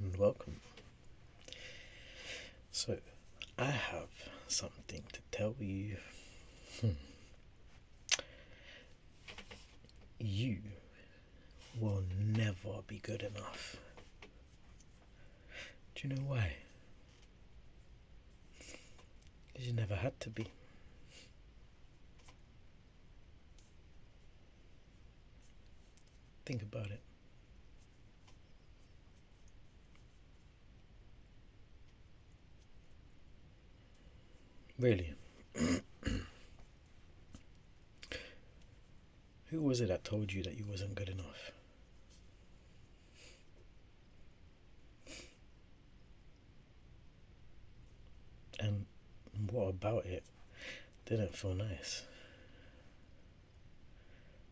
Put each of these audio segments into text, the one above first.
and welcome. So, I have something to tell you. You will never be good enough. Do you know why? Because you never had to be. Think about it. Really. Who was it that told you that you wasn't good enough? And what about it didn't feel nice?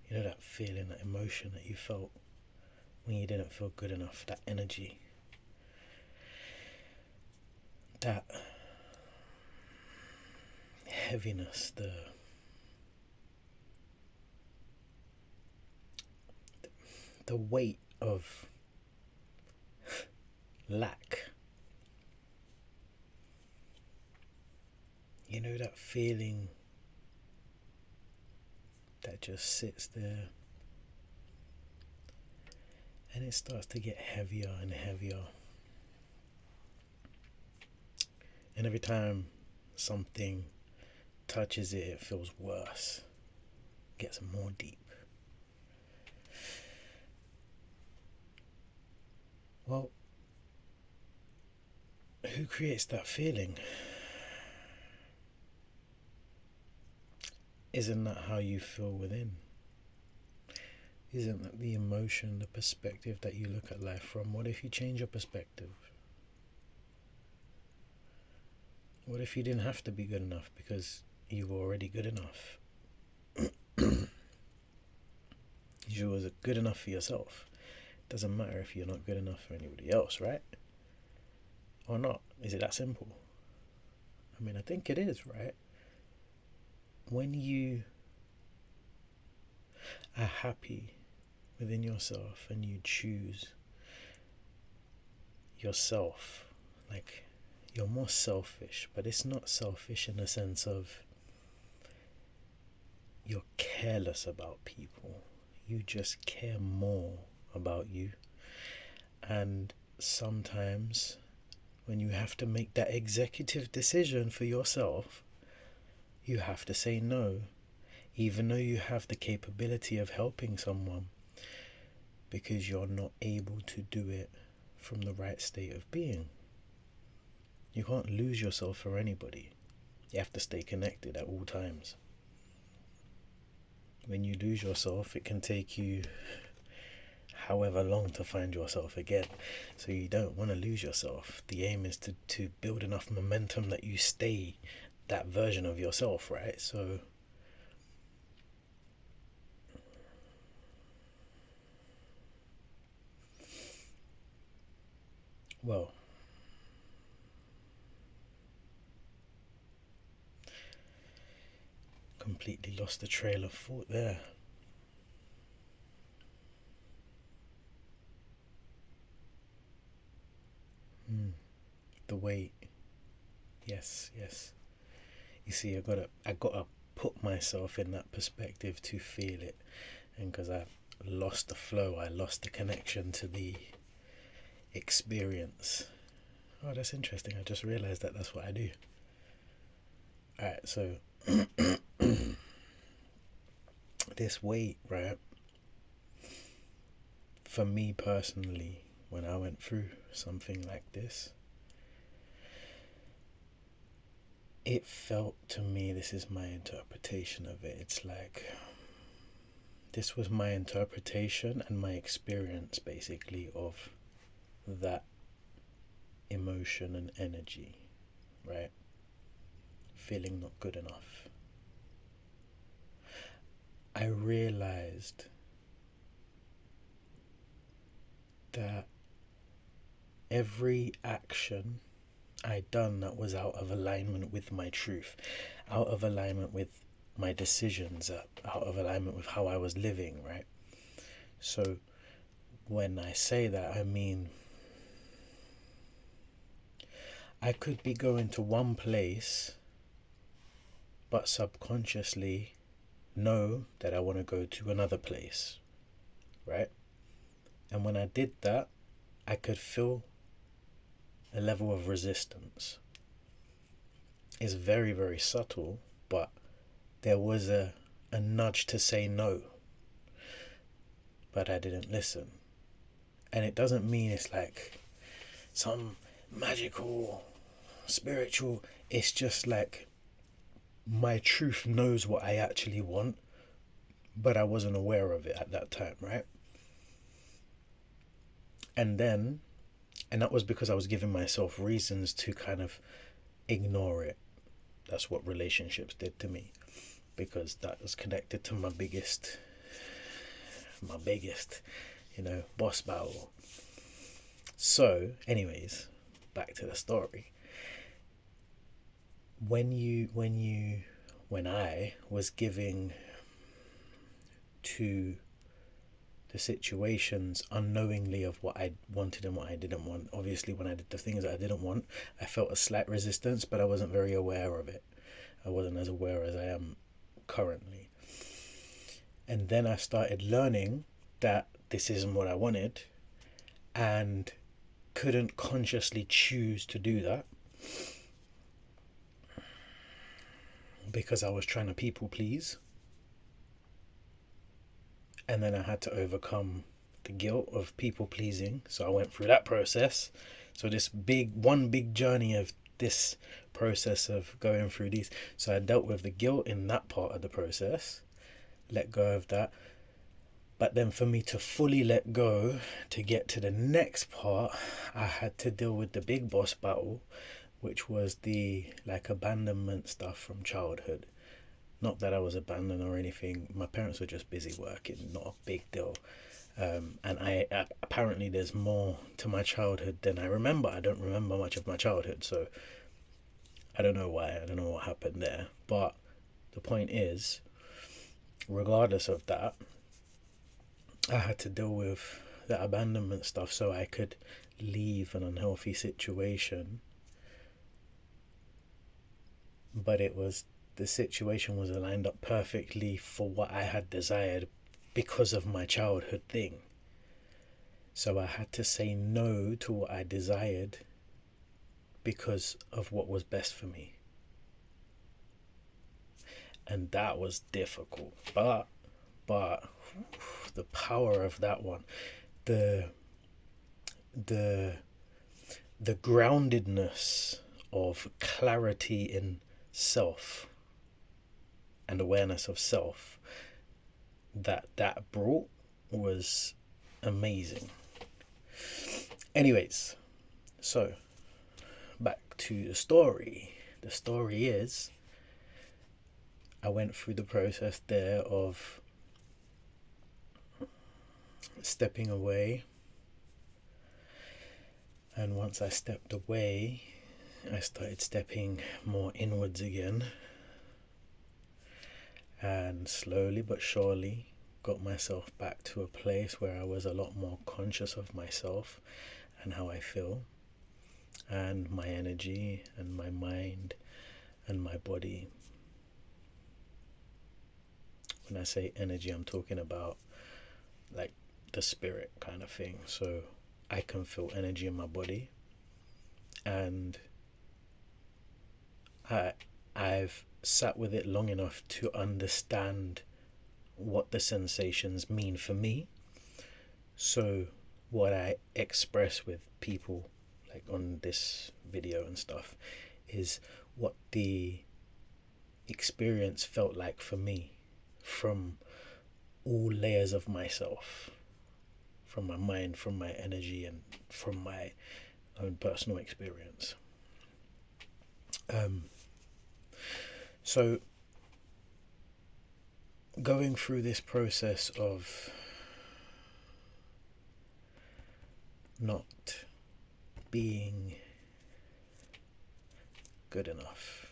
You know that feeling, that emotion that you felt when you didn't feel good enough, that energy, that heaviness, the weight of lack. You know that feeling that just sits there and it starts to get heavier and heavier. And every time something touches it, it feels worse, gets more deep. Well, who creates that feeling? Isn't that how you feel within? Isn't that the emotion, the perspective that you look at life from? What if you change your perspective? What if you didn't have to be good enough because you were already good enough? You was good enough for yourself. Doesn't matter if you're not good enough for anybody else, right? Or not? Is it that simple? I mean, I think it is, right? When you are happy within yourself and you choose yourself, like, you're more selfish, but it's not selfish in the sense of you're careless about people. You just care more about you. And sometimes when you have to make that executive decision for yourself, you have to say no, even though you have the capability of helping someone, because you're not able to do it from the right state of being. You can't lose yourself for anybody. You have to stay connected at all times. When you lose yourself, it can take you however long to find yourself again. So you don't want to lose yourself. The aim is to build enough momentum that you stay that version of yourself, right? So well, completely lost the trail of thought there. The weight. Yes. You see, I gotta put myself in that perspective to feel it, and because I lost the flow, I lost the connection to the experience. Oh, that's interesting. I just realized that that's what I do. Alright, so this weight, right? For me personally, when I went through something like this, it felt to me, this is my interpretation of it, it's like this was my interpretation and my experience basically of that emotion and energy, right? Feeling not good enough. I realized that every action I done that was out of alignment with my truth, out of alignment with my decisions, out of alignment with how I was living, right? So when I say that, I mean I could be going to one place, but subconsciously know that I want to go to another place, right? And when I did that, I could feel a level of resistance. It's very, very subtle, but there was a nudge to say no, but I didn't listen. And it doesn't mean it's like some magical, spiritual, it's just like my truth knows what I actually want, but I wasn't aware of it at that time, right? And that was because I was giving myself reasons to kind of ignore it. That's what relationships did to me, because that was connected to my biggest, boss battle. So, anyways, back to the story. When I was giving to the situations unknowingly of what I wanted and what I didn't want. Obviously, when I did the things that I didn't want, I felt a slight resistance, but I wasn't very aware of it. I wasn't as aware as I am currently. And then I started learning that this isn't what I wanted and couldn't consciously choose to do that because I was trying to people please. And then I had to overcome the guilt of people pleasing. So I went through that process. So this one big journey of this process of going through these. So I dealt with the guilt in that part of the process, let go of that. But then for me to fully let go, to get to the next part, I had to deal with the big boss battle, which was the abandonment stuff from childhood. Not that I was abandoned or anything. My parents were just busy working, not a big deal. And apparently there's more to my childhood than I remember. I don't remember much of my childhood, so I don't know why. I don't know what happened there. But the point is, regardless of that, I had to deal with the abandonment stuff so I could leave an unhealthy situation. But the situation was lined up perfectly for what I had desired because of my childhood thing. So I had to say no to what I desired because of what was best for me. And that was difficult. But the power of that one, the groundedness of clarity in self and awareness of self that brought was amazing. Anyways, so back to the story. The story is, I went through the process there of stepping away, and once I stepped away, I started stepping more inwards again, and slowly but surely got myself back to a place where I was a lot more conscious of myself and how I feel and my energy and my mind and my body. When I say energy, I'm talking about like the spirit kind of thing. So I can feel energy in my body, and I've sat with it long enough to understand what the sensations mean for me. So what I express with people, like on this video and stuff, is what the experience felt like for me from all layers of myself, from my mind, from my energy, and from my own personal experience. So going through this process of not being good enough,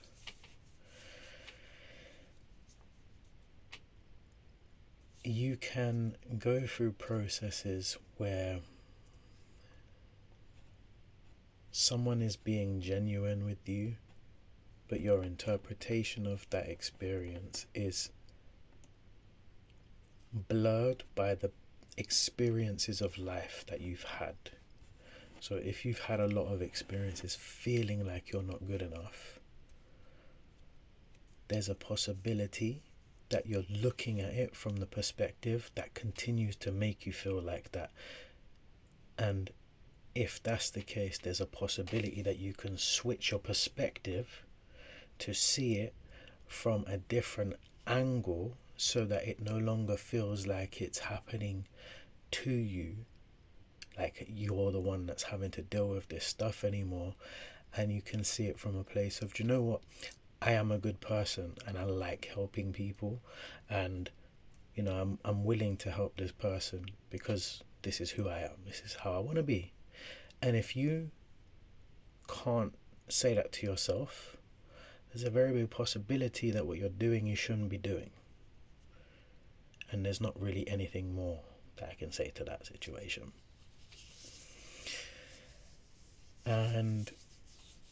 you can go through processes where someone is being genuine with you, but your interpretation of that experience is blurred by the experiences of life that you've had. So if you've had a lot of experiences feeling like you're not good enough, there's a possibility that you're looking at it from the perspective that continues to make you feel like that. And if that's the case, there's a possibility that you can switch your perspective to see it from a different angle so that it no longer feels like it's happening to you, like you're the one that's having to deal with this stuff anymore. And you can see it from a place of, do you know what, I am a good person and I like helping people, and I'm willing to help this person because this is who I am, this is how I want to be. And if you can't say that to yourself, there's a very big possibility that what you're doing you shouldn't be doing. And there's not really anything more that I can say to that situation. And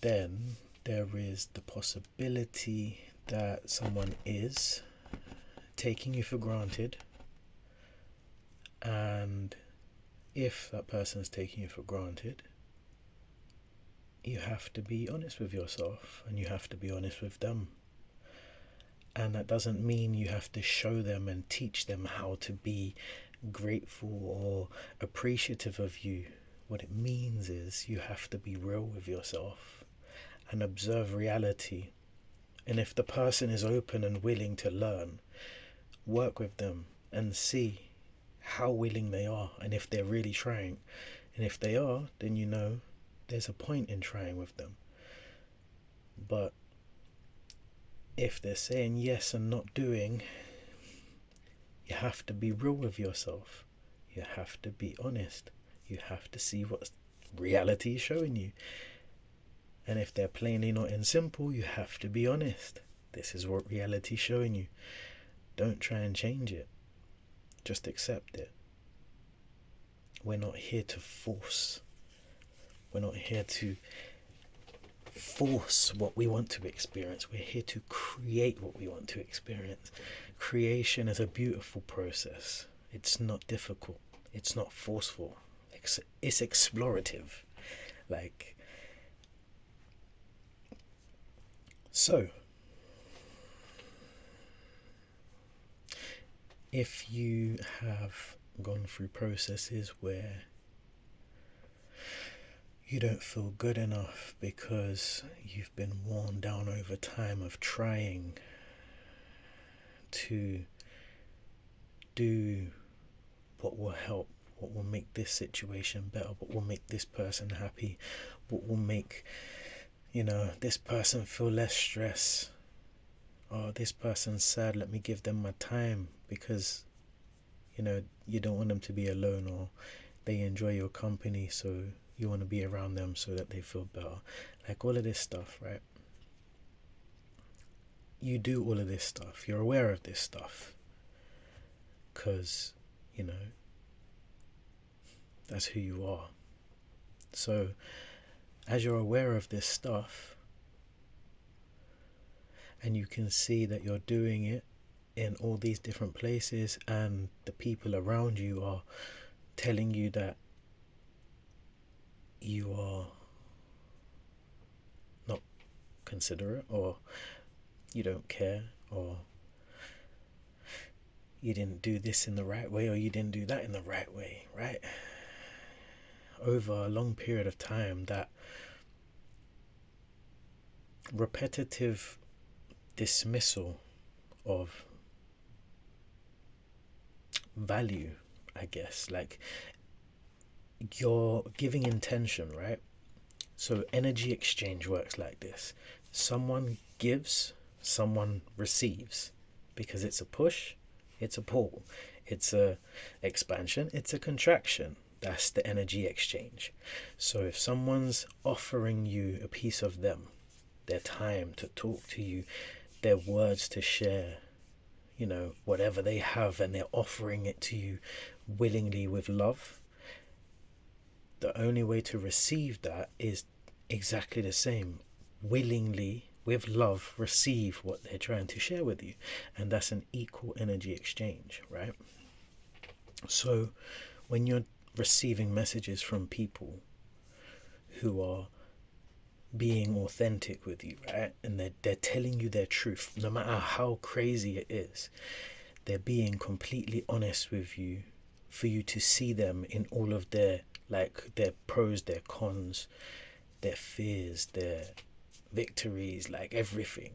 then there is the possibility that someone is taking you for granted, and if that person is taking you for granted, you have to be honest with yourself and you have to be honest with them. And that doesn't mean you have to show them and teach them how to be grateful or appreciative of you. What it means is you have to be real with yourself and observe reality. And if the person is open and willing to learn, work with them and see how willing they are and if they're really trying. And if they are, then there's a point in trying with them. But if they're saying yes and not doing, you have to be real with yourself. You have to be honest. You have to see what reality is showing you. And if they're plainly not in simple, you have to be honest. This is what reality is showing you. Don't try and change it. Just accept it. We're not here to force. We're not here to force what we want to experience. We're here to create what we want to experience. Creation is a beautiful process. It's not difficult. It's not forceful. It's explorative. So, if you have gone through processes where you don't feel good enough because you've been worn down over time of trying to do what will help, what will make this situation better, what will make this person happy, what will make this person feel less stress. Oh, this person's sad, let me give them my time because you don't want them to be alone, or they enjoy your company, so you want to be around them so that they feel better. Like all of this stuff, right? You do all of this stuff. You're aware of this stuff because, that's who you are. So, as you're aware of this stuff and you can see that you're doing it in all these different places and the people around you are telling you that you are not considerate, or you don't care, or you didn't do this in the right way, or you didn't do that in the right way, right? Over a long period of time, that repetitive dismissal of value, I guess, like you're giving intention, right? So energy exchange works like this. Someone gives, someone receives, because it's a push, it's a pull, it's a expansion, it's a contraction. That's the energy exchange. So if someone's offering you a piece of them, their time to talk to you, their words to share, whatever they have, and they're offering it to you willingly with love, the only way to receive that is exactly the same, willingly, with love, receive what they're trying to share with you. And that's an equal energy exchange, right? So when you're receiving messages from people who are being authentic with you, right, and they're telling you their truth, no matter how crazy it is, they're being completely honest with you, for you to see them in all of their, like, their pros, their cons, their fears, their victories, like everything.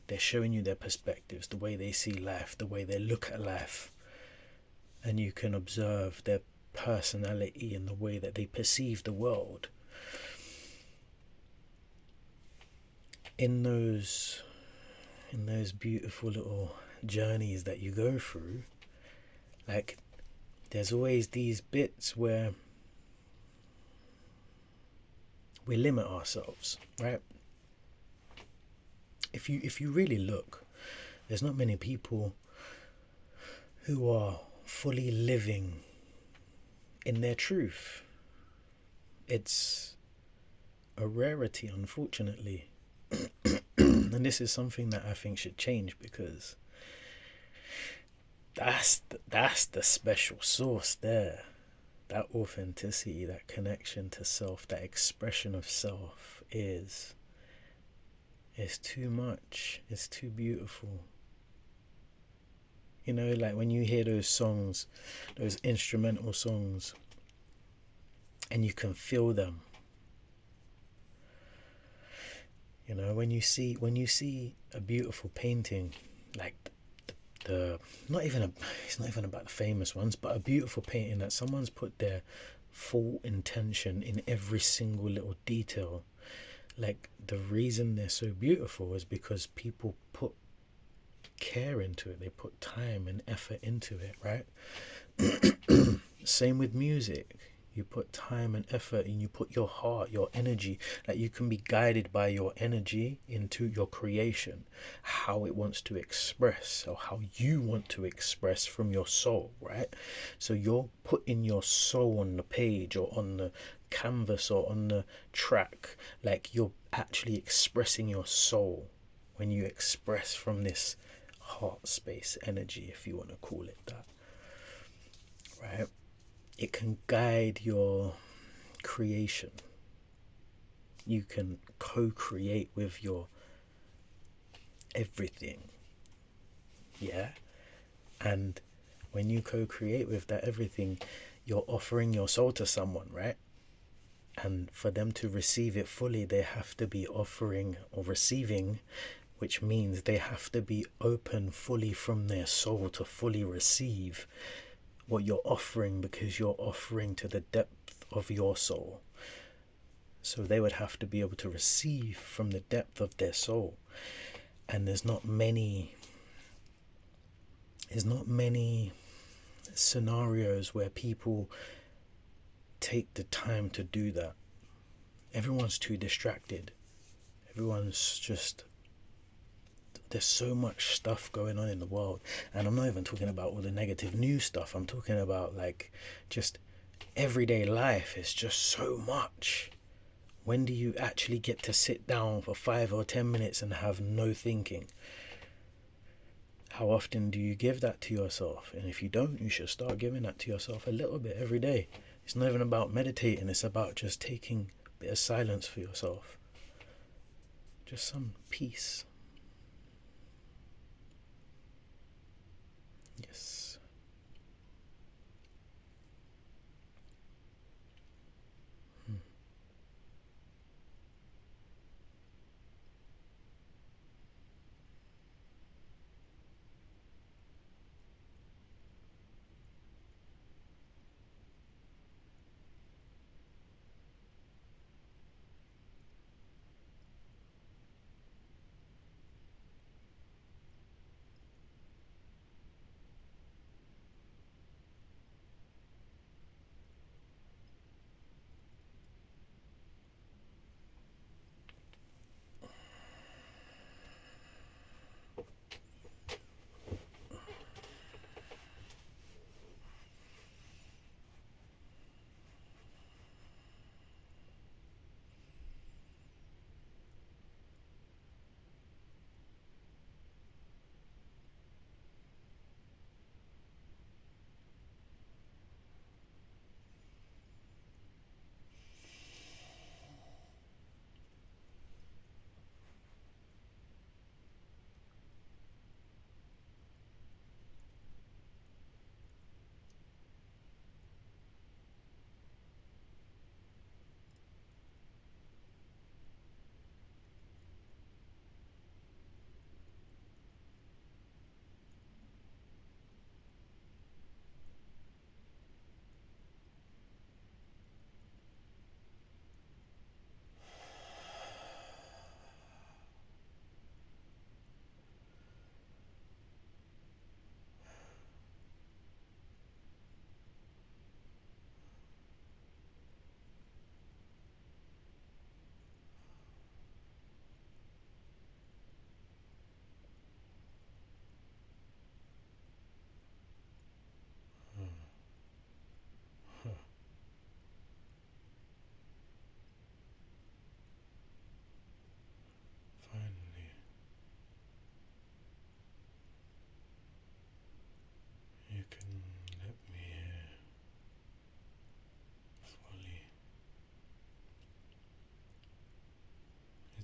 They're showing you their perspectives, the way they see life, the way they look at life, and you can observe their personality and the way that they perceive the world. In those beautiful little journeys that you go through, like, there's always these bits where we limit ourselves, right? If you really look, there's not many people who are fully living in their truth. It's a rarity, unfortunately. And this is something that I think should change, because that's the special sauce there. That authenticity, that connection to self, that expression of self is too much. It's too beautiful. You know, like when you hear those songs, those instrumental songs, and you can feel them. You know, when you see a beautiful painting, like the it's not even about the famous ones, but a beautiful painting that someone's put their full intention in every single little detail. Like, the reason they're so beautiful is because people put care into it. They put time and effort into it, right? Same with music. You put time and effort, and you put your heart, your energy. Like, you can be guided by your energy into your creation, how it wants to express, or how you want to express from your soul, right? So you're putting your soul on the page, or on the canvas, or on the track. Like, you're actually expressing your soul when you express from this heart space energy, if you want to call it that, right? It can guide your creation. You can co-create with your everything, yeah? And when you co-create with that everything, you're offering your soul to someone, right? And for them to receive it fully, they have to be offering or receiving, which means they have to be open fully from their soul to fully receive what you're offering, because you're offering to the depth of your soul. So they would have to be able to receive from the depth of their soul. And there's not many scenarios where people take the time to do that. Everyone's too distracted. Everyone's just, there's so much stuff going on in the world. And I'm not even talking about all the negative news stuff. I'm talking about, like, just everyday life is just so much. When do you actually get to sit down for 5 or 10 minutes and have no thinking? How often do you give that to yourself? And if you don't, you should start giving that to yourself a little bit every day. It's not even about meditating. It's about just taking a bit of silence for yourself. Just some peace. Yes.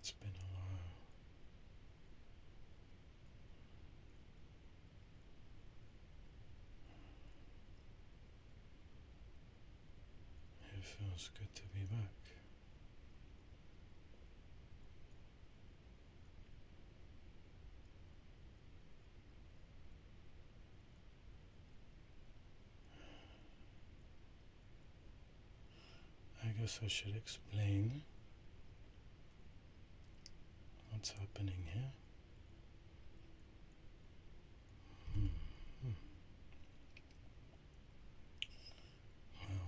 It's been a while. It feels good to be back. I guess I should explain what's happening here. Well,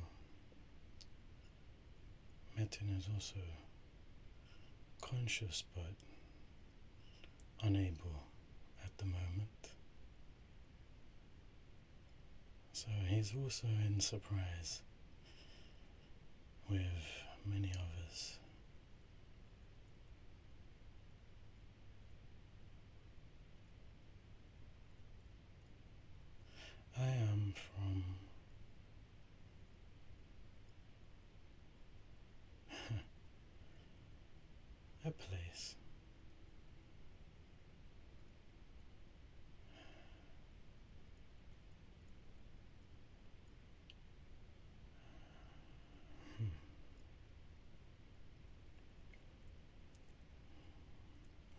Metin is also conscious but unable at the moment. So he's also in surprise with many others. I am from a place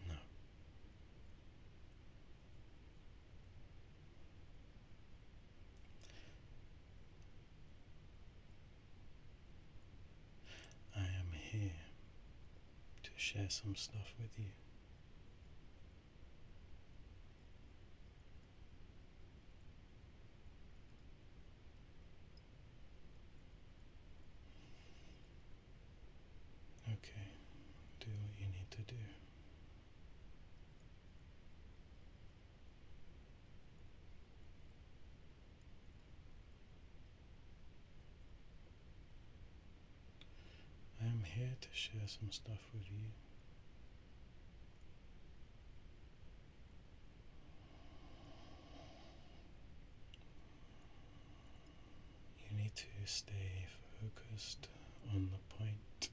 no. I am here to share some stuff with you. Okay, do what you need to do. I am here to share some stuff with you. You need to stay focused on the point,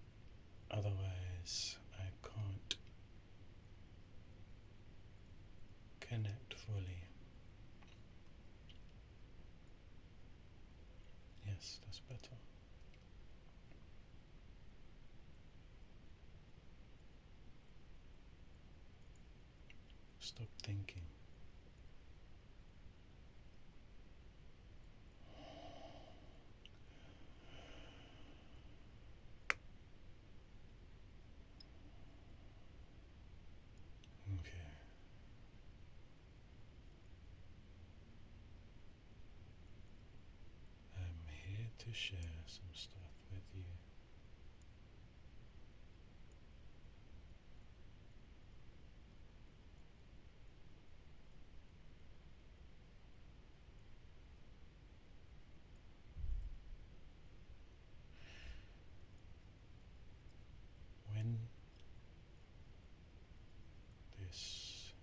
otherwise I can't connect fully. Yes, that's better. Stop thinking. Okay. I'm here to share some stuff with you. When this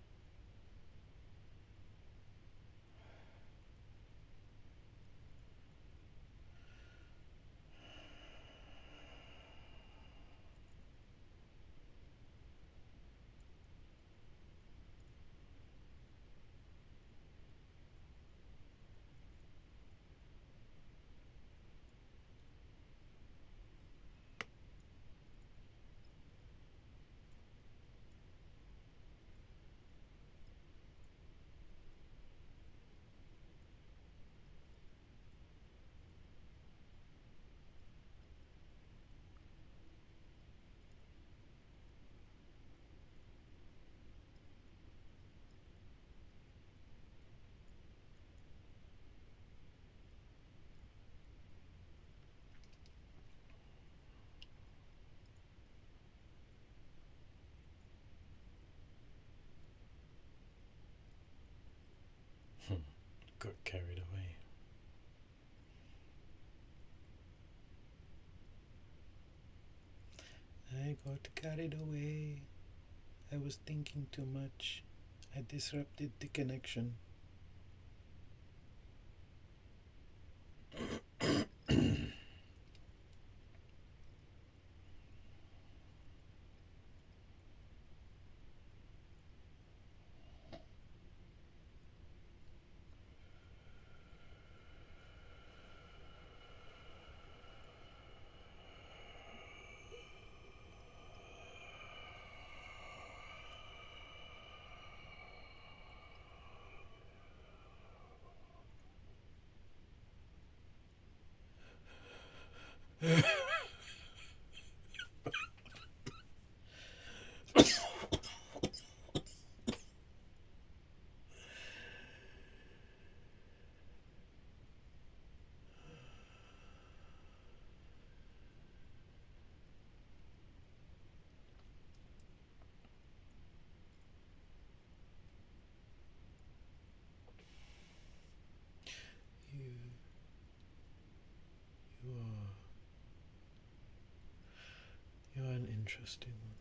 got carried away. I got carried away. I was thinking too much. I disrupted the connection. You, you are, you are an interesting one.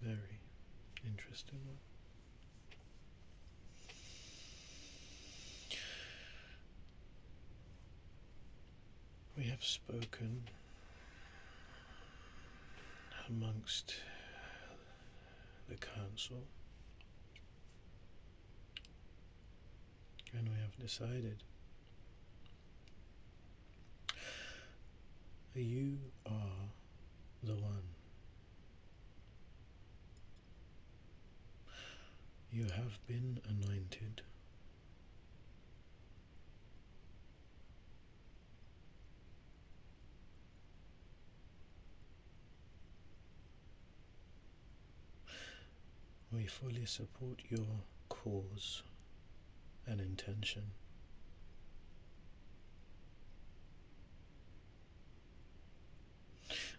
Very interesting one. We have spoken amongst the council, and we have decided that you are the one. You have been anointed. We fully support your cause and intention.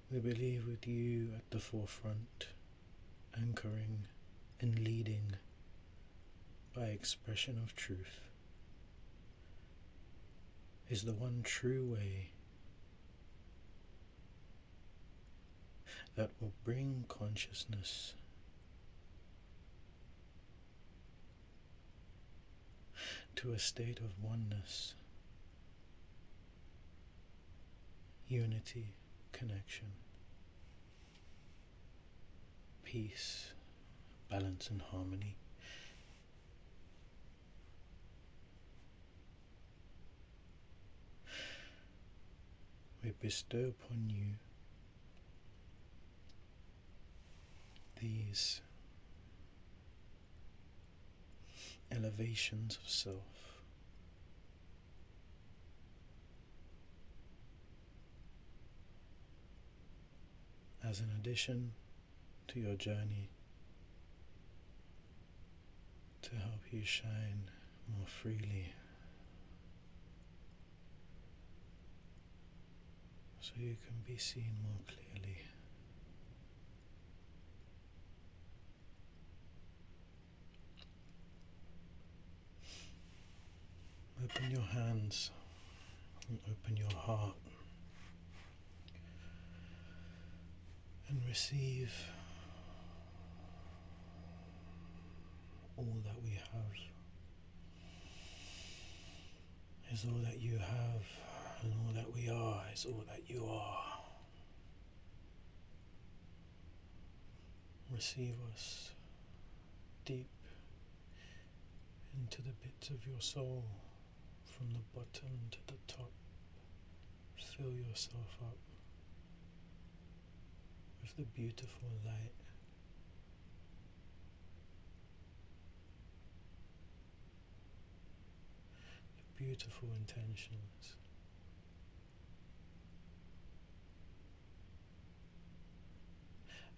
We believe with you at the forefront, anchoring and leading by expression of truth, is the one true way that will bring consciousness to a state of oneness, unity, connection, peace, balance and harmony. We bestow upon you these elevations of self as an addition to your journey to help you shine more freely, so you can be seen more clearly. Open your hands and open your heart and receive all that we have is all that you have, and all that we are is all that you are. Receive us deep into the bits of your soul, from the bottom to the top. Fill yourself up with the beautiful light. The beautiful intentions.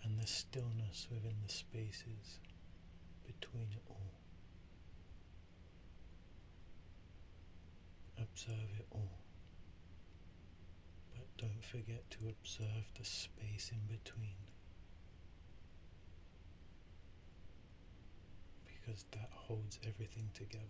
And the stillness within the spaces between it all. Observe it all, but don't forget to observe the space in between, because that holds everything together.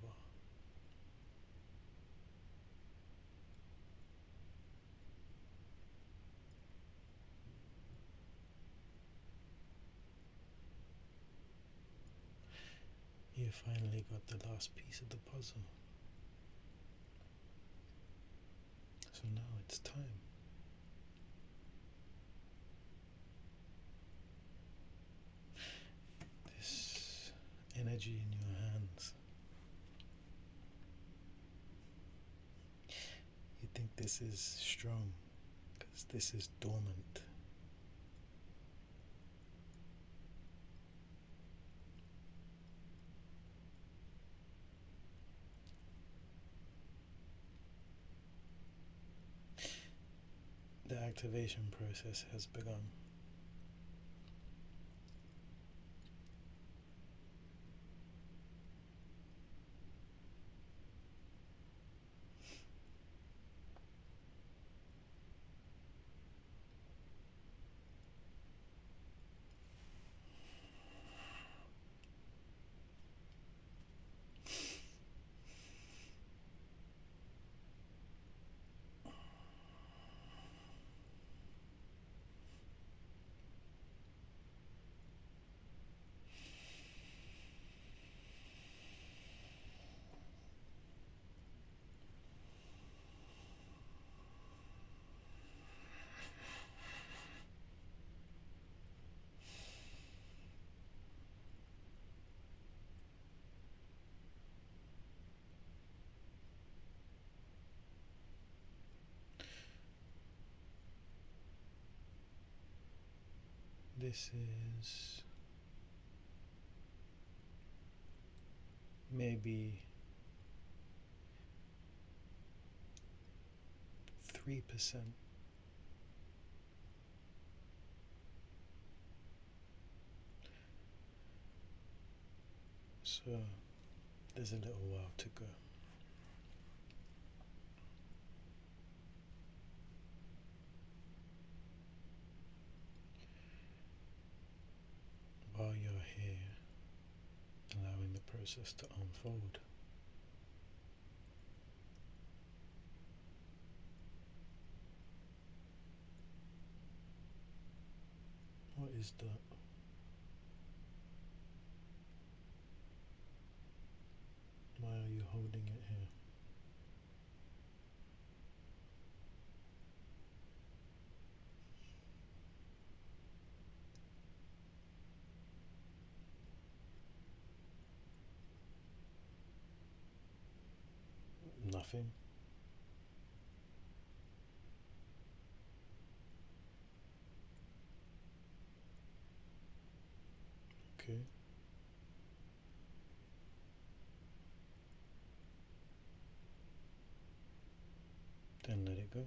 You finally got the last piece of the puzzle. So now it's time. This energy in your hands. You think this is strong, because this is dormant. the activation process has begun. This is maybe 3%. So there's a little while to go. While you're here, allowing the process to unfold. What is that? Why are you holding it here? Nothing. Okay. Then let it go.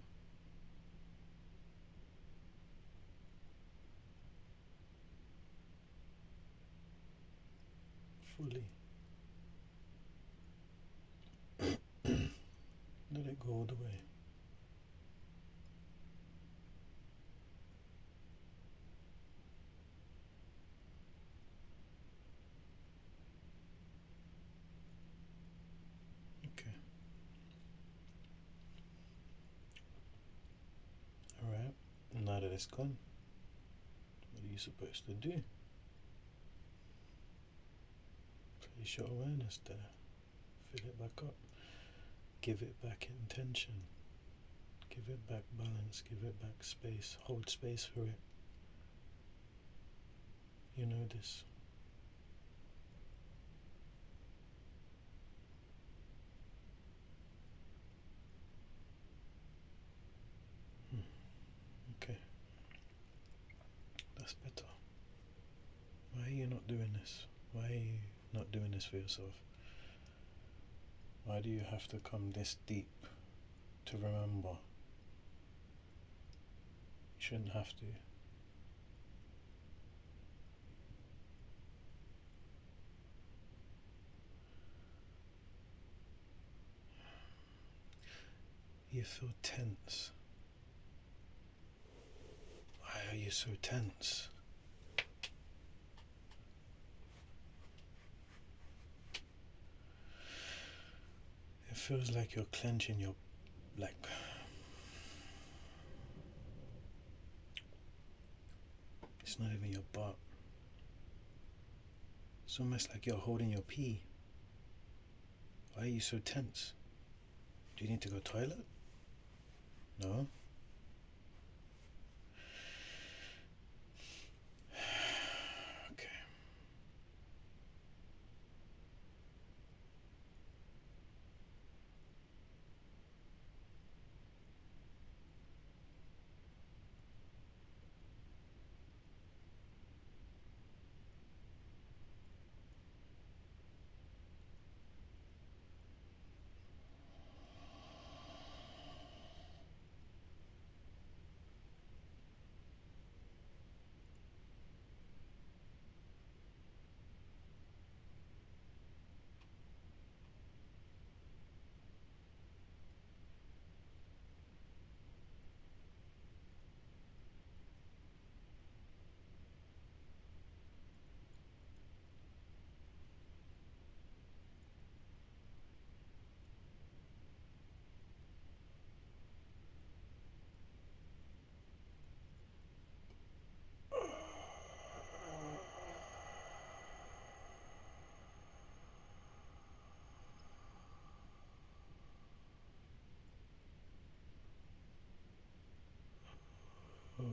Fully. Let it go all the way. Okay. Alright. Now that it's gone, what are you supposed to do? Place your awareness there. Fill it back up. Give it back intention. Give it back balance. Give it back space. Hold space for it. You know this. Okay. That's better. Why are you not doing this? Why are you not doing this for yourself? Why do you have to come this deep to remember? You shouldn't have to. You feel tense. Why are you so tense? It feels like you're clenching your, like, it's not even your butt. It's almost like you're holding your pee. Why are you so tense? Do you need to go toilet? No? Okay.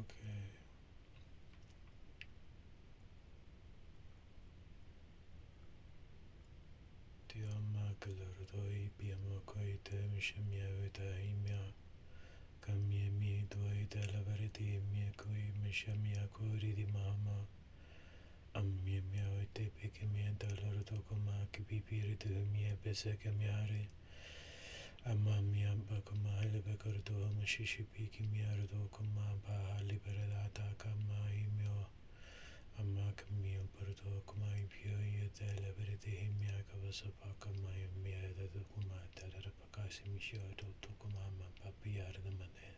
Okay. Tiama kalaroi piama koi te mishimia uta imia kamia mi doi te lavariti mia koi mishamia kori di mama ammia mia oite peke mia dalaro toko ma kipipiri tu mia bese kamiare amma mia baka ma hele bekarto ma shishi piki mia rado kama ba libera data kama imio amma kamio parto kama ipio ye te lavariti mia kavasa paka ma mia da kuma tarara pakasi mishio to kuma ma papi yar da mane.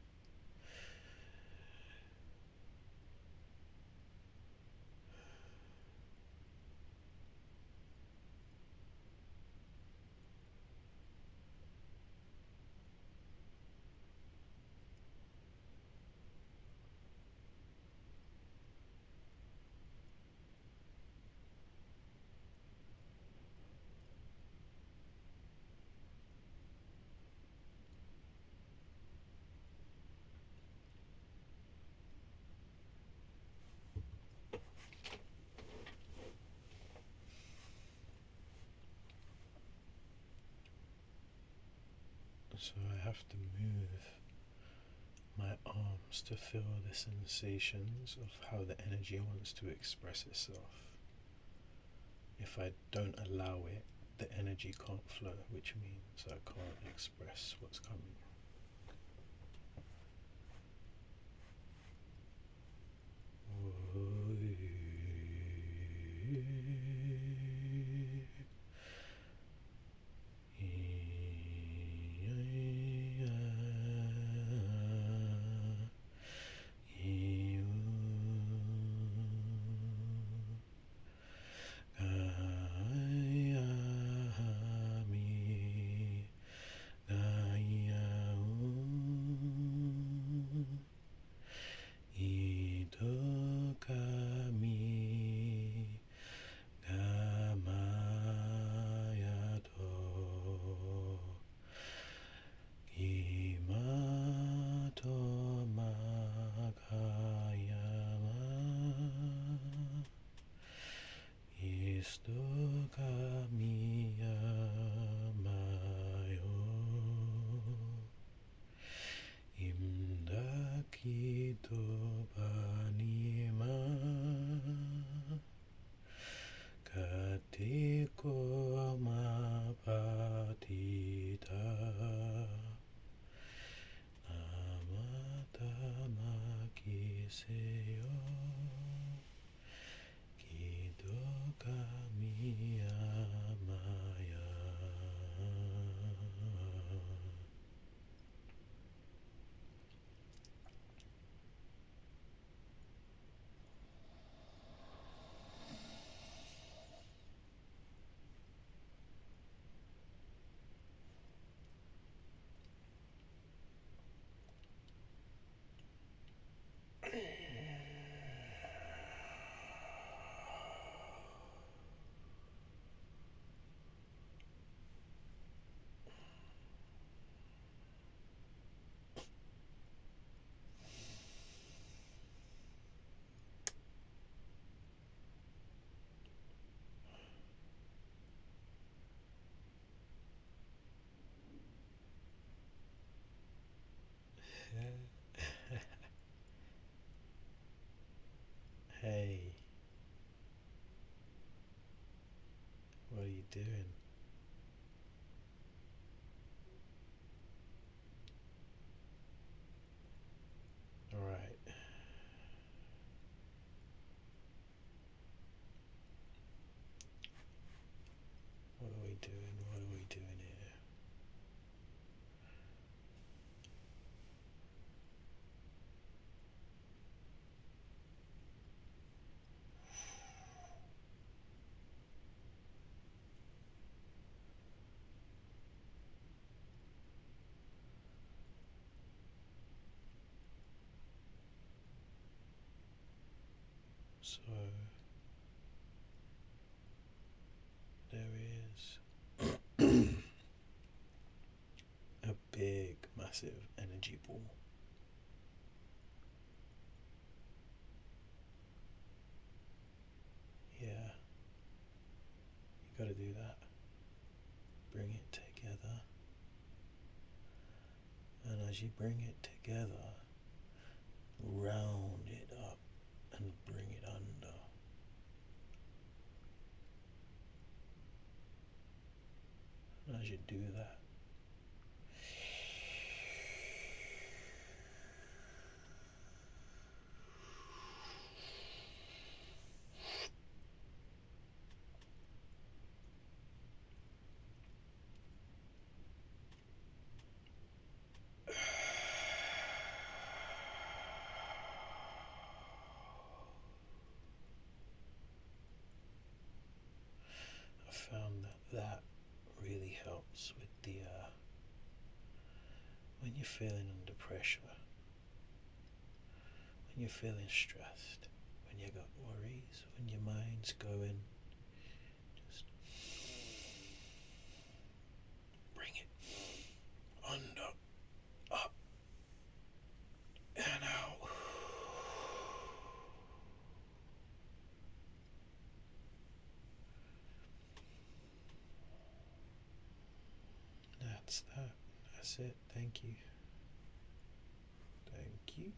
So I have to move my arms to feel the sensations of how the energy wants to express itself. If I don't allow it, the energy can't flow, which means I can't express what's coming. Hey, what are you doing? Alright, what are we doing? What are we doing here? So, there is a big, massive energy ball. as you bring it together, round it up and bring it under. And as you do that, I found that really helps with the when you're feeling under pressure, when you're feeling stressed, when you got worries, when your mind's going, just bring it under, up, and out. That's that. That's it. Thank you. Thank you.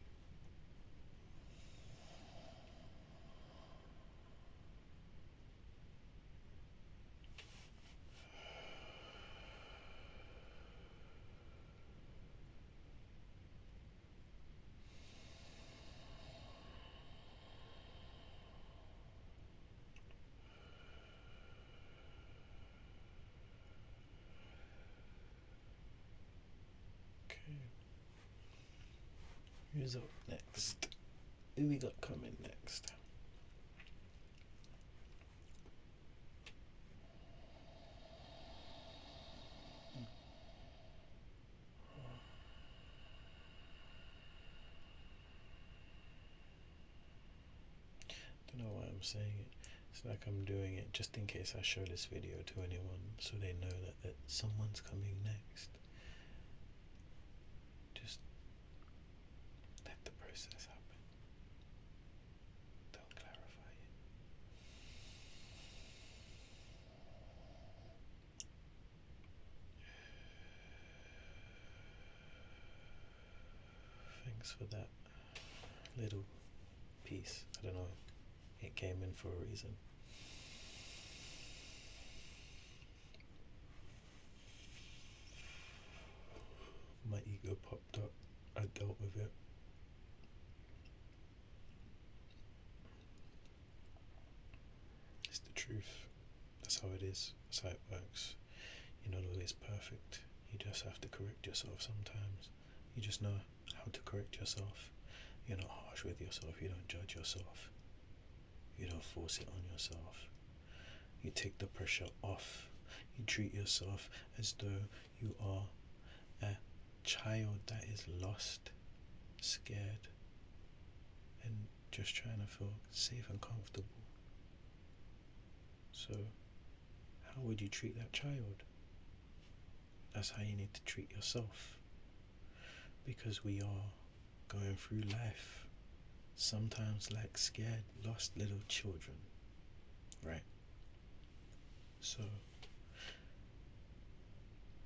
Okay. Who's up next? Who we got coming next? Don't know why I'm saying it. It's like I'm doing it just in case I show this video to anyone so they know that someone's coming next. Just let the process happen. Don't clarify it. Thanks for that little piece. I don't know. It came in for a reason. My ego popped up. I dealt with it. It's the truth. That's how it is. That's how it works. You're not always perfect. You just have to correct yourself sometimes. You just know how to correct yourself. You're not harsh with yourself. You don't judge yourself. You don't force it on yourself. You take the pressure off. You treat yourself as though you are a child that is lost, scared, and just trying to feel safe and comfortable. So, how would you treat that child? That's how you need to treat yourself. Because we are going through life sometimes like scared, lost little children, right? So,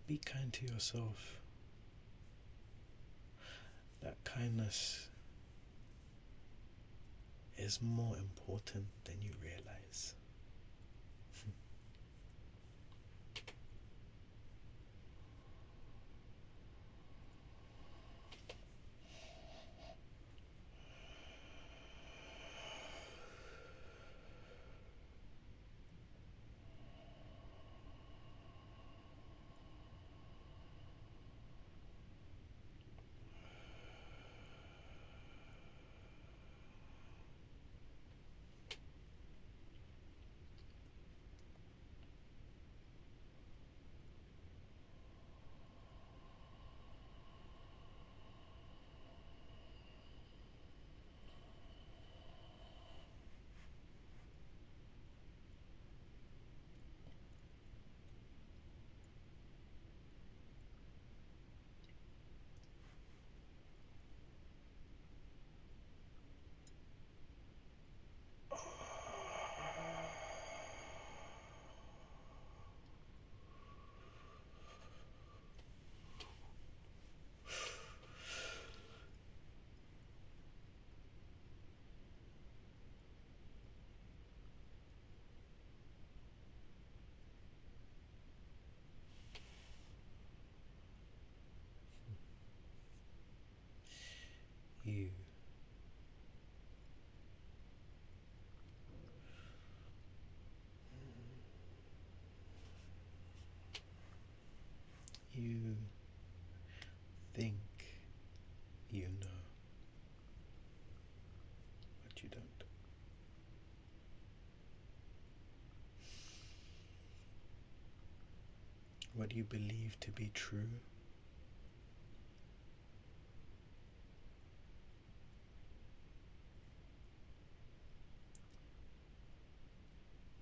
be kind to yourself. That kindness is more important than you realize. you. You think you know, but you don't. What you believe to be true,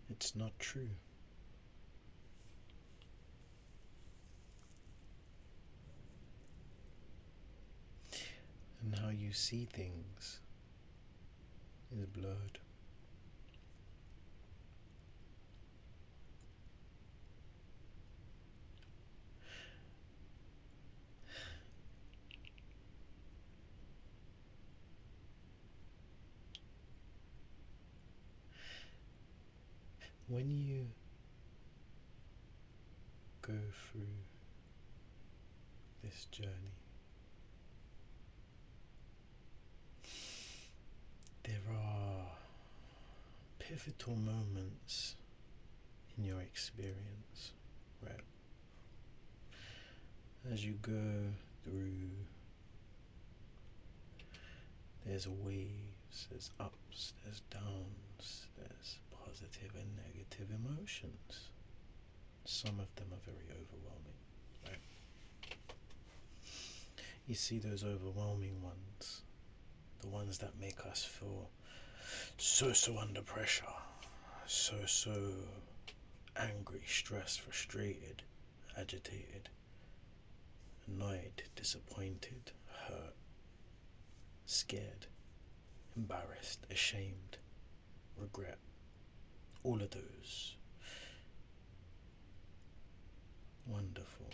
it's not true. And how you see things is blurred. When you go through this journey, there are pivotal moments in your experience, right? As you go through, there's waves, there's ups, there's downs, there's positive and negative emotions. Some of them are very overwhelming, right? You see those overwhelming ones, the ones that make us feel so under pressure, so angry, stressed, frustrated, agitated, annoyed, disappointed, hurt, scared, embarrassed, ashamed, regret. All of those wonderful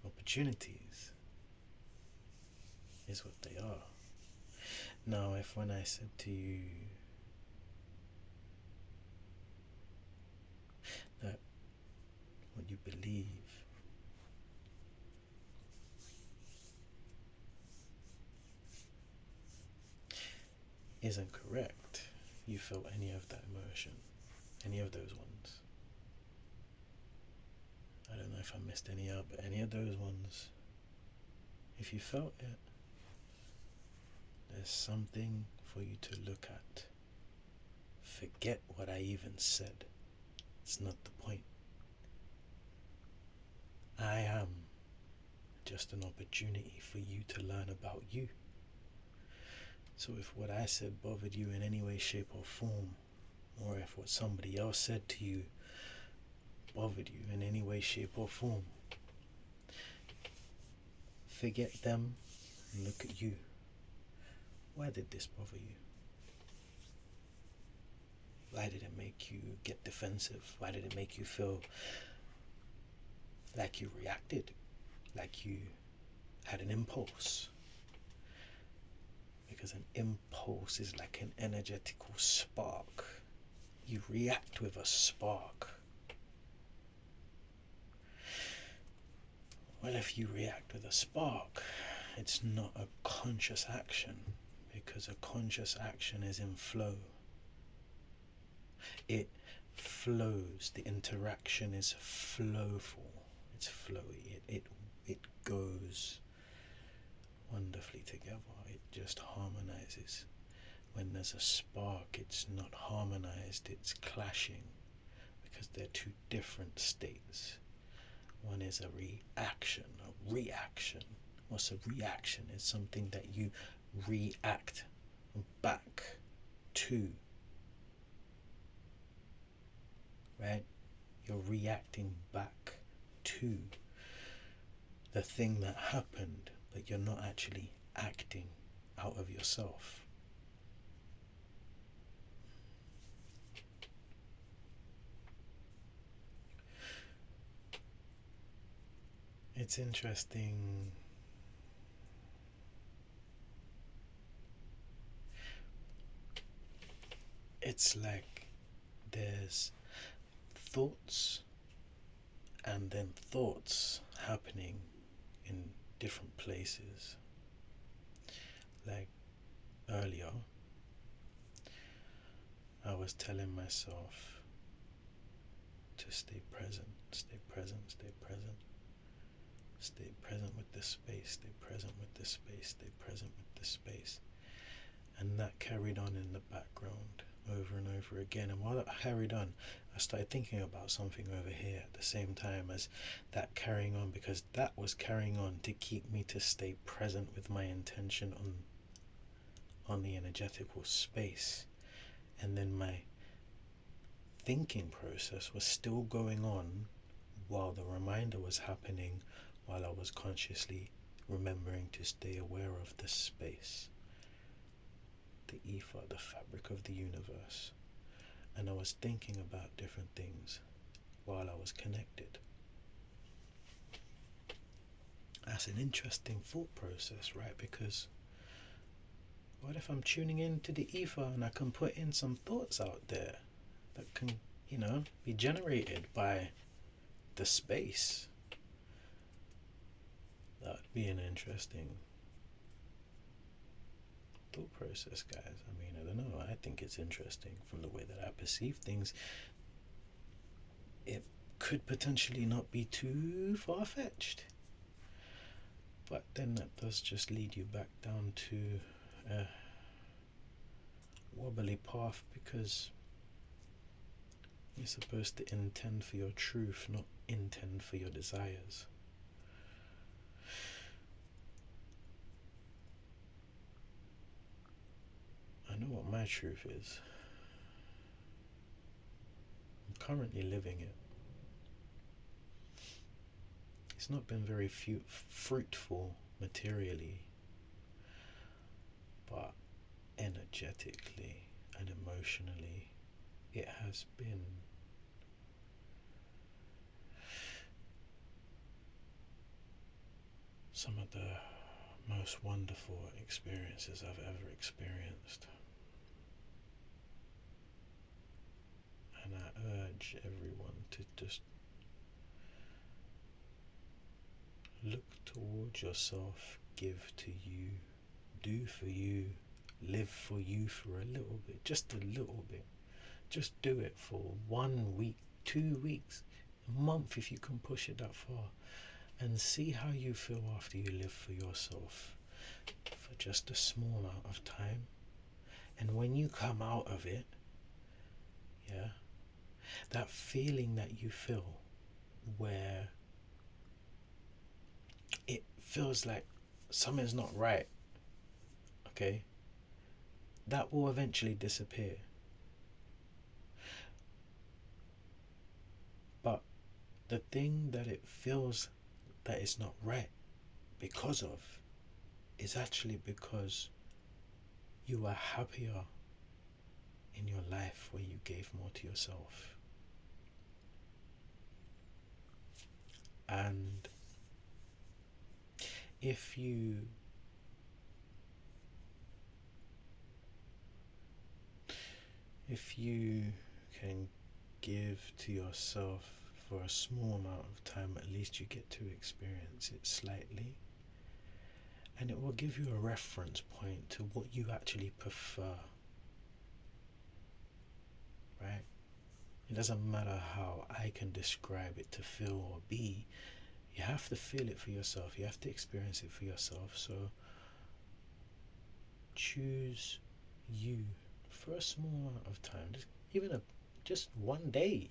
opportunities is what they are. Now, if when I said to you that what you believe isn't correct, you felt any of that emotion, any of those ones. I don't know if I missed any out, but any of those ones, if you felt it, there's something for you to look at. Forget what I even said. It's not the point. I am just an opportunity for you to learn about you. So if what I said bothered you in any way, shape or form, or if what somebody else said to you bothered you in any way, shape or form, forget them and look at you. Why did this bother you? Why did it make you get defensive? Why did it make you feel like you reacted, like you had an impulse? Because an impulse is like an energetical spark. You react with a spark. Well, if you react with a spark, it's not a conscious action, because a conscious action is in flow. It flows. The interaction is flowful. It's flowy. It goes wonderfully together. It just harmonizes. When there's a spark, it's not harmonized, it's clashing, because they're two different states. One is a reaction, a reaction. What's a reaction? It's something that you react back to. Right? You're reacting back to the thing that happened, but you're not actually acting out of yourself. It's interesting. It's like there's thoughts and then thoughts happening in different places. like earlier, I was telling myself to stay present, stay present, stay present, stay present with this space, stay present with this space, stay present with this space. And that carried on in the background over and over again. And while that carried on, I started thinking about something over here at the same time as that carrying on, because that was carrying on to keep me to stay present with my intention on the energetical space. And then my thinking process was still going on while the reminder was happening, while I was consciously remembering to stay aware of the space, the ether, the fabric of the universe. And I was thinking about different things while I was connected. That's an interesting thought process, right? Because what if I'm tuning into the ether and I can put in some thoughts out there that can, be generated by the space? That would be an interesting thought process, guys. I mean, I don't know. I think it's interesting from the way that I perceive things. It could potentially not be too far-fetched. But then that does just lead you back down to a wobbly path, because you're supposed to intend for your truth, not intend for your desires. I know what my truth is. I'm currently living it. It's not been very fruitful materially, but energetically and emotionally, it has been some of the most wonderful experiences I've ever experienced. And I urge everyone to just look towards yourself, give to you, do for you, live for you for a little bit, just a little bit. Just do it for 1 week, 2 weeks, a month if you can push it that far, and see how you feel after you live for yourself for just a small amount of time. And when you come out of it, that feeling that you feel where it feels like something's not right, okay, that will eventually disappear. But the thing that it feels that it's not right because of is actually because you are happier in your life where you gave more to yourself. And if you can give to yourself for a small amount of time, at least you get to experience it slightly, and it will give you a reference point to what you actually prefer, right? It doesn't matter how I can describe it to feel or be. You have to feel it for yourself. You have to experience it for yourself. So choose you for a small amount of time, just 1 day.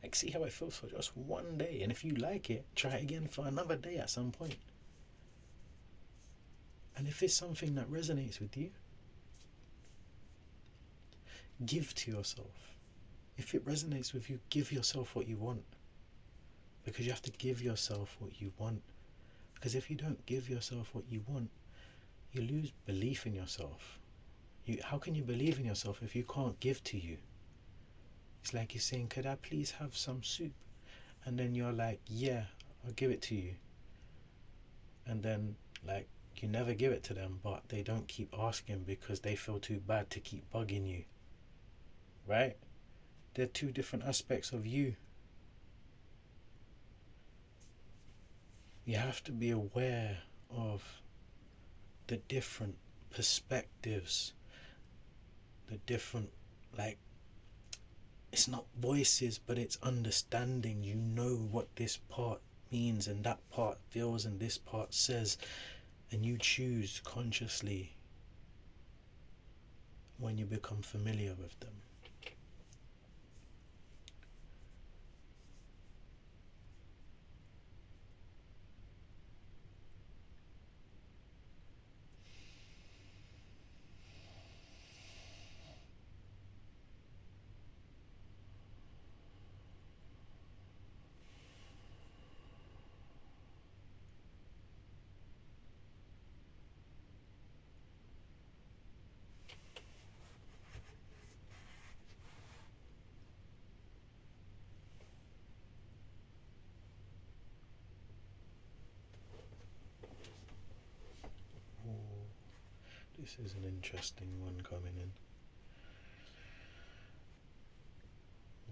Like, see how it feels for just 1 day, and if you like it, try it again for another day at some point. And if it's something that resonates with you, give to yourself. If it resonates with you, give yourself what you want, because you have to give yourself what you want. Because if you don't give yourself what you want, you lose belief in yourself. How can you believe in yourself if you can't give to you? It's like you're saying, could I please have some soup? And then you're like, yeah, I'll give it to you. And then, like, you never give it to them, but they don't keep asking because they feel too bad to keep bugging you. Right? They're two different aspects of you. You have to be aware of the different perspectives, the different, like, it's not voices, but it's understanding. You know what this part means and that part feels and this part says, and you choose consciously when you become familiar with them. Ooh, this is an interesting one coming in.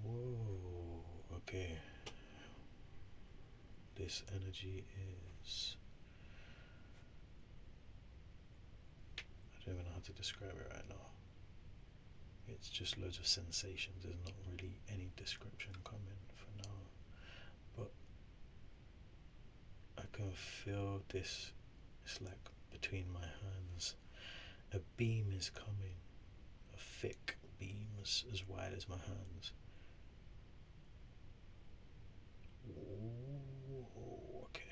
Whoa, okay. This energy is, I don't even know how to describe it right now. It's just loads of sensations. There's not really any description coming for now. But I can feel this. It's like between my hands. A beam is coming. A thick beam as wide as my hands. Ooh, okay.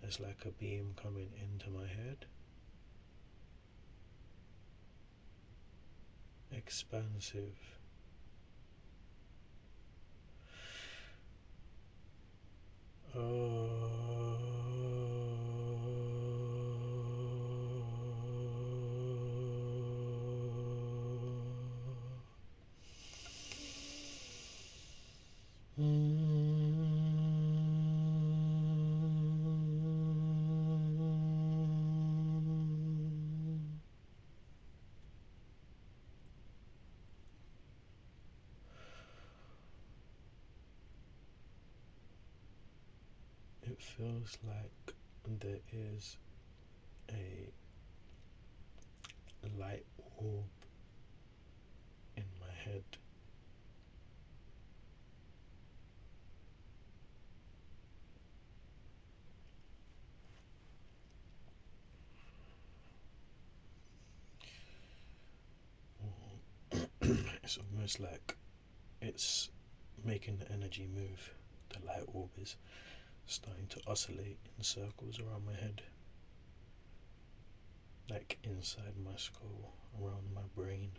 There's like a beam coming into my head. Expansive. It feels like there is a light orb in my head. It's almost like it's making the energy move. The light orb is starting to oscillate in circles around my head, like inside my skull, around my brain.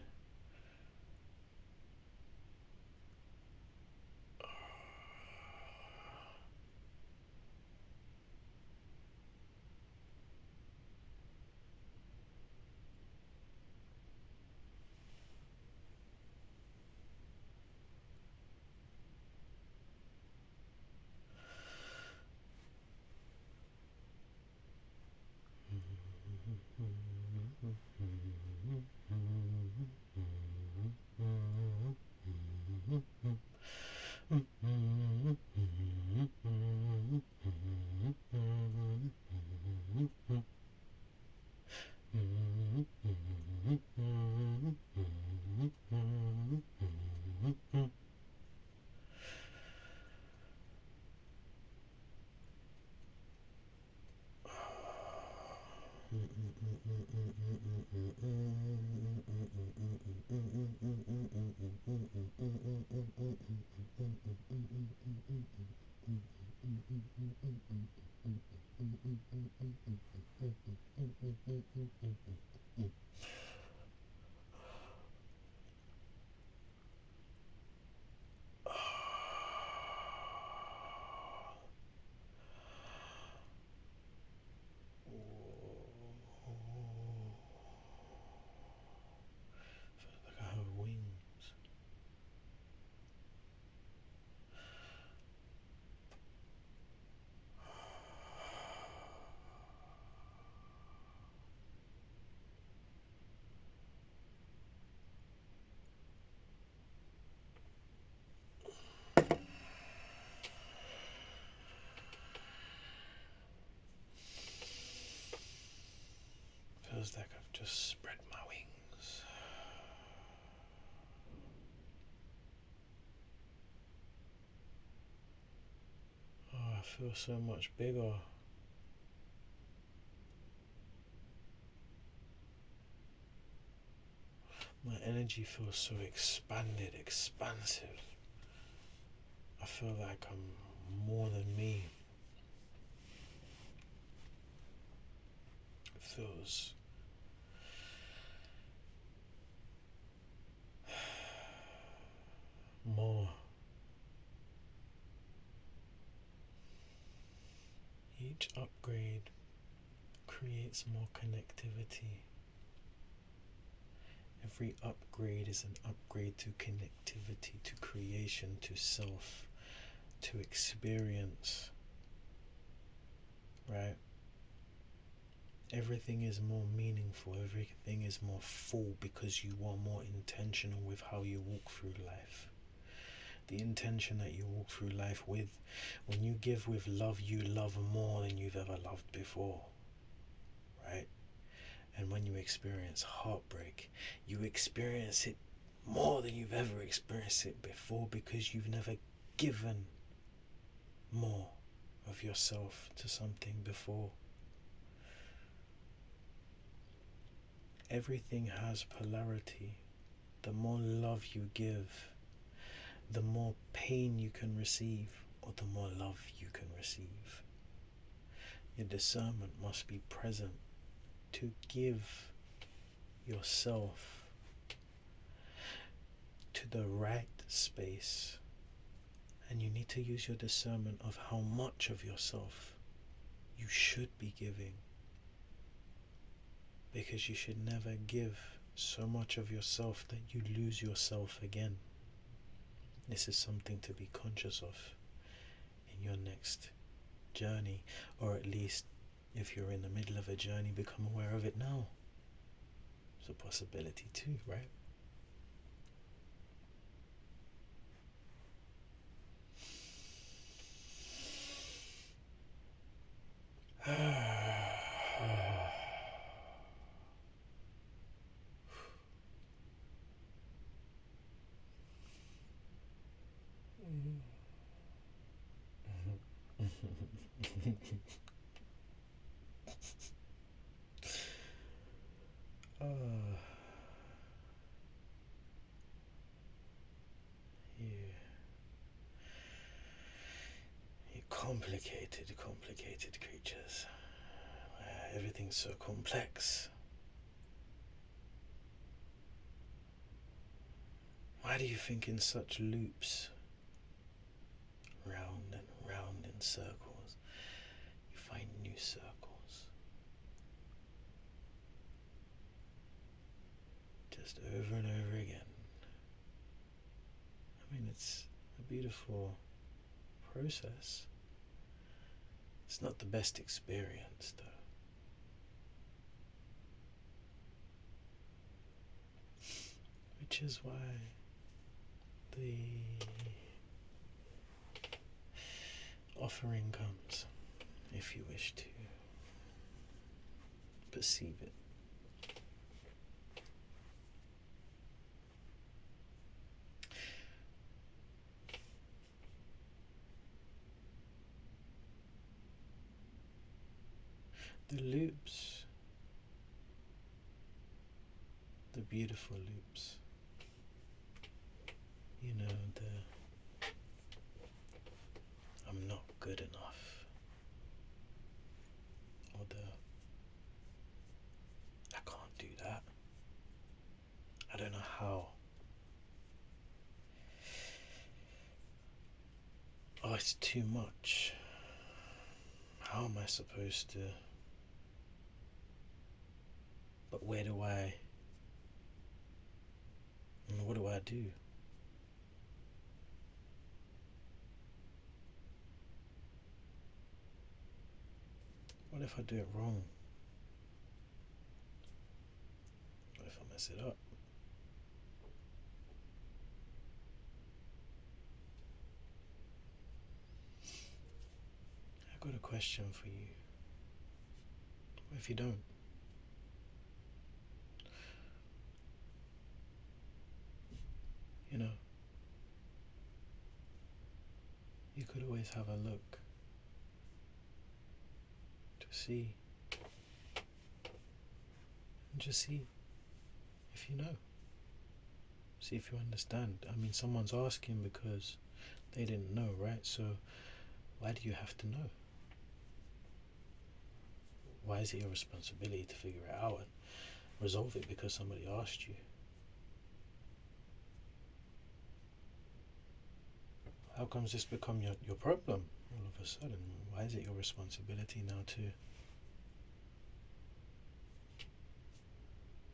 Like I have wings. feels like I've just spread my wings. Oh, I feel so much bigger. My energy feels so expanded, expansive. I feel like I'm more than me. It feels more. Each upgrade creates more connectivity. Every upgrade is an upgrade to connectivity, to creation, to self, to experience, right? Everything is more meaningful, everything is more full because you are more intentional with how you walk through life. The intention that you walk through life with, when you give with love, you love more than you've ever loved before, right? And when you experience heartbreak, you experience it more than you've ever experienced it before because you've never given more of yourself to something before. Everything has polarity. The more love you give, the more pain you can receive, or the more love you can receive. Your discernment must be present to give yourself to the right space, and you need to use your discernment of how much of yourself you should be giving, because you should never give so much of yourself that you lose yourself again. This is something to be conscious of in your next journey, or at least if you're in the middle of a journey, become aware of it now. It's a possibility too, right? You complicated creatures. Everything's so complex. Why do you think in such loops? Round and round in circles. You find new circles. Just over and over again. I mean, it's a beautiful process. It's not the best experience, though. Which is why the offering comes, if you wish to perceive it. The loops, the beautiful loops, you know, the I'm not good enough, or the I can't do that, I don't know how, oh, it's too much, how am I supposed to, but what do I do? What if I do it wrong? What if I mess it up? I've got a question for you. What if you don't? You know, you could always have a look to see, and just see if you know. See if you understand. I mean, someone's asking because they didn't know, right? So why do you have to know? Why is it your responsibility to figure it out and resolve it because somebody asked you? How comes this become your problem all of a sudden? Why is it your responsibility now to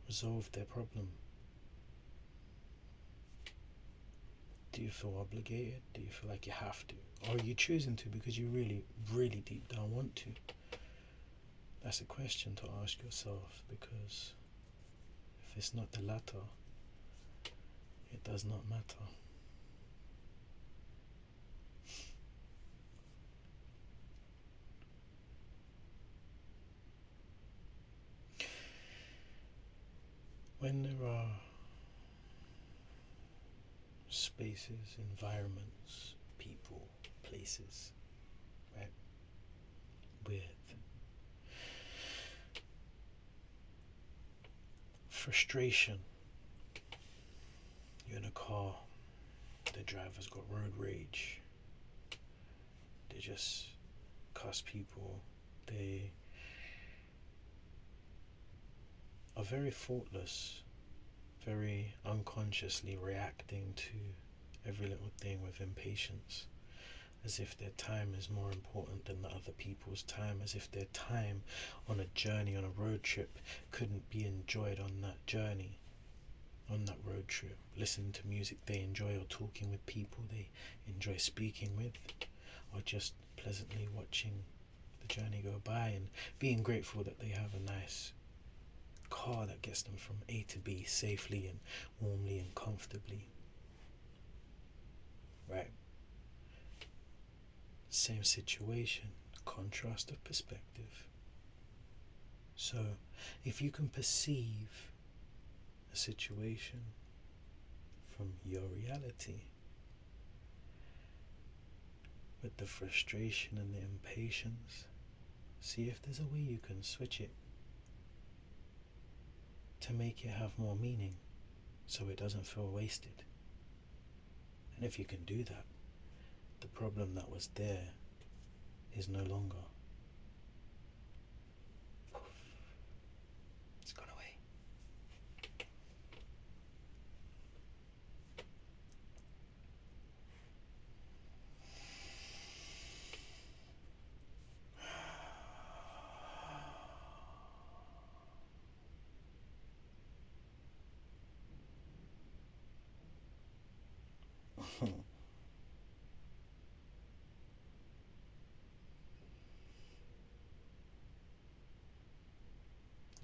resolve their problem? Do you feel obligated? Do you feel like you have to? Or are you choosing to because you really, really deep down want to? That's a question to ask yourself, because if it's not the latter, it does not matter. When there are spaces, environments, people, places, right, with frustration, you're in a car, the driver's got road rage, they just cuss people, they are very thoughtless, very unconsciously reacting to every little thing with impatience, as if their time is more important than the other people's time, as if their time on a journey, on a road trip, couldn't be enjoyed on that journey, on that road trip, listening to music they enjoy, or talking with people they enjoy speaking with, or just pleasantly watching the journey go by and being grateful that they have a nice car that gets them from A to B safely and warmly and comfortably. Right? Same situation, contrast of perspective. So, if you can perceive a situation from your reality, with the frustration and the impatience, see if there's a way you can switch it to make it have more meaning, so it doesn't feel wasted. And if you can do that, the problem that was there is no longer. It's gone away.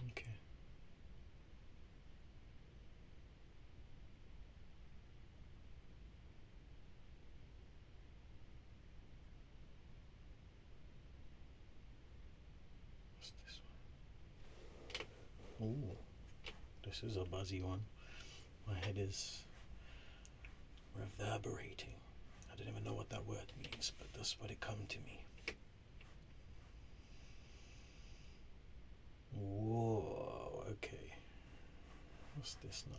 Okay. What's this one? Ooh, this is a buzzy one. My head is reverberating. I don't even know what that word means, but that's what it come to me. Whoa, okay. What's this now?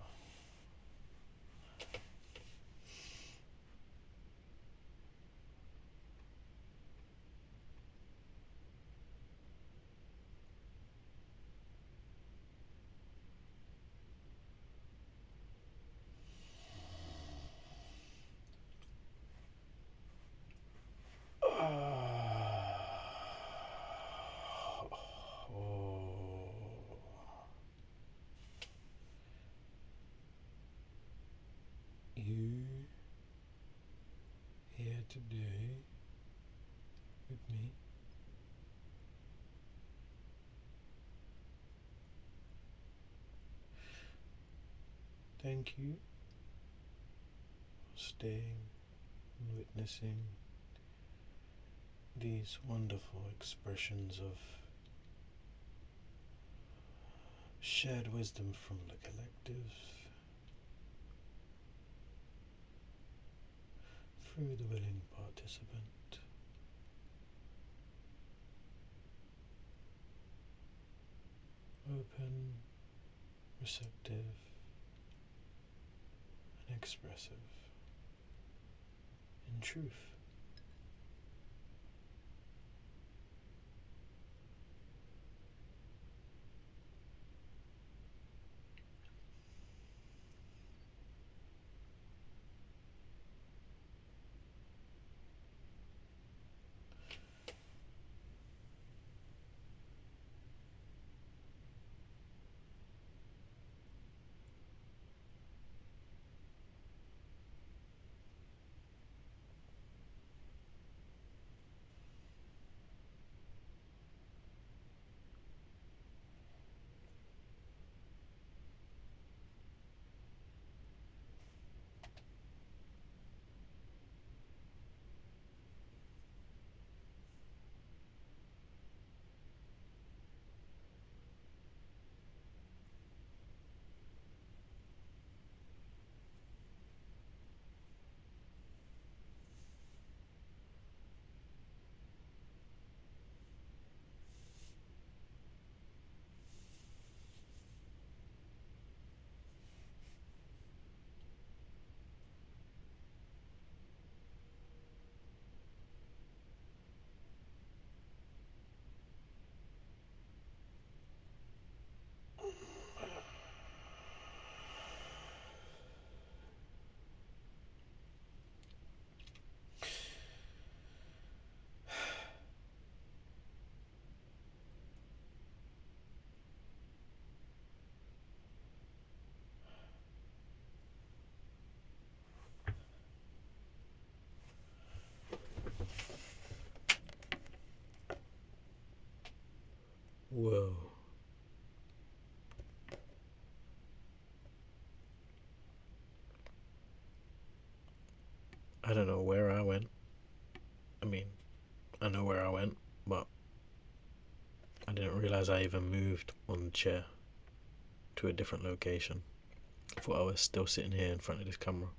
Oh. You here today with me. Thank you for staying and witnessing these wonderful expressions of shared wisdom from the collective. through the willing participant. Open, receptive, and expressive. In truth. Whoa. I don't know where I went. I mean, I know where I went, but I didn't realize I even moved on the chair to a different location. I thought I was still sitting here in front of this camera.